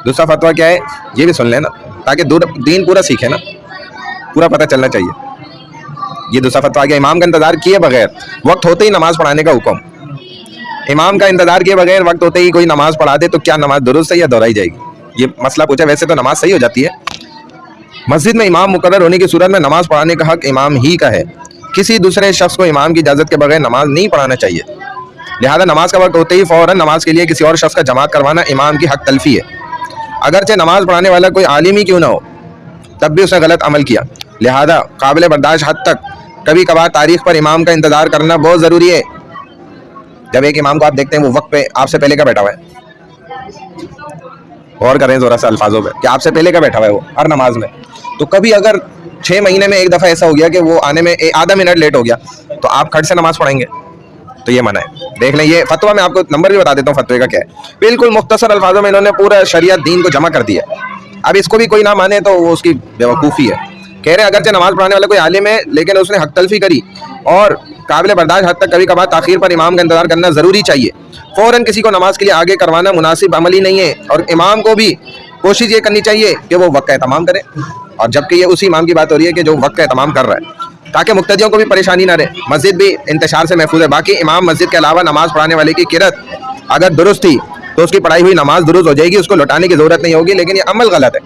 दूसरा फतवा क्या है ये भी सुन लेना, ताकि दीन पूरा सीखे ना, पूरा पता चलना चाहिए। ये दूसरा फतवा क्या, इमाम का इंतजार किए बगैर वक्त होते ही नमाज पढ़ाने का हुक्म। इमाम का इंतजार किए बगैर वक्त होते ही कोई नमाज पढ़ा दे तो क्या नमाज दुरुस्त है या दोहराई जाएगी? ये मसला पूछा। वैसे तो नमाज सही हो जाती है। मस्जिद में इमाम मुकर्रर होने की सूरत में नमाज पढ़ाने का हक इमाम ही का है। किसी दूसरे शख्स को इमाम की इजाज़त के बगैर नमाज नहीं पढ़ाना चाहिए। लिहाजा नमाज का वक्त होते ही फ़ौरन नमाज के लिए किसी और शख्स का जमात करवाना इमाम की हक तलफी है। अगरचे नमाज पढ़ाने वाला कोई आलिम ही क्यों ना हो, तब भी उसने गलत अमल किया। लिहाजा काबिल बर्दाश्त हद तक कभी कभार तारीख पर इमाम का इंतज़ार करना बहुत ज़रूरी है। जब एक इमाम को आप देखते हैं वो वक्त पे आपसे पहले का बैठा हुआ है, और करें ज़रा सा अल्फाजों पे कि आपसे पहले का बैठा हुआ है वो हर नमाज में, तो कभी अगर 6 महीने में एक दफ़ा ऐसा हो गया कि वो आने में आधा मिनट लेट हो गया तो आप खट से नमाज पढ़ेंगे, तो ये मना है। देख लें, ये फतवा मैं आपको नंबर भी बता देता हूँ फतवे का क्या है। बिल्कुल मुख्तसर अल्फाजों में इन्होंने पूरा शरीयत दीन को जमा कर दिया। अब इसको भी कोई ना माने तो वो उसकी बेवकूफ़ी है। कह रहे हैं अगरचे नमाज पढ़ाने वाला कोई आलिम है लेकिन उसने हक तलफी करी और काबिल बर्दाश्त हद तक कभी कभार ताखीर पर इमाम का इंतजार करना ज़रूरी चाहिए। फ़ौरन किसी को नमाज के लिए आगे करवाना मुनासिब अमल ही नहीं है, और इमाम को भी कोशिश ये करनी चाहिए कि वो वक्त का एहतमाम करे, और जबकि ये उसी इमाम की बात हो रही है कि जो वक्त का एहतमाम कर रहा है, ताकि मुक्तदियों को भी परेशानी ना रहे, मस्जिद भी इंतशार से महफूज है। बाकी इमाम मस्जिद के अलावा नमाज पढ़ाने वाले की किरत अगर दुरुस्त थी तो उसकी पढ़ाई हुई नमाज दुरुस्त हो जाएगी, उसको लौटाने की ज़रूरत नहीं होगी, लेकिन ये अमल गलत है।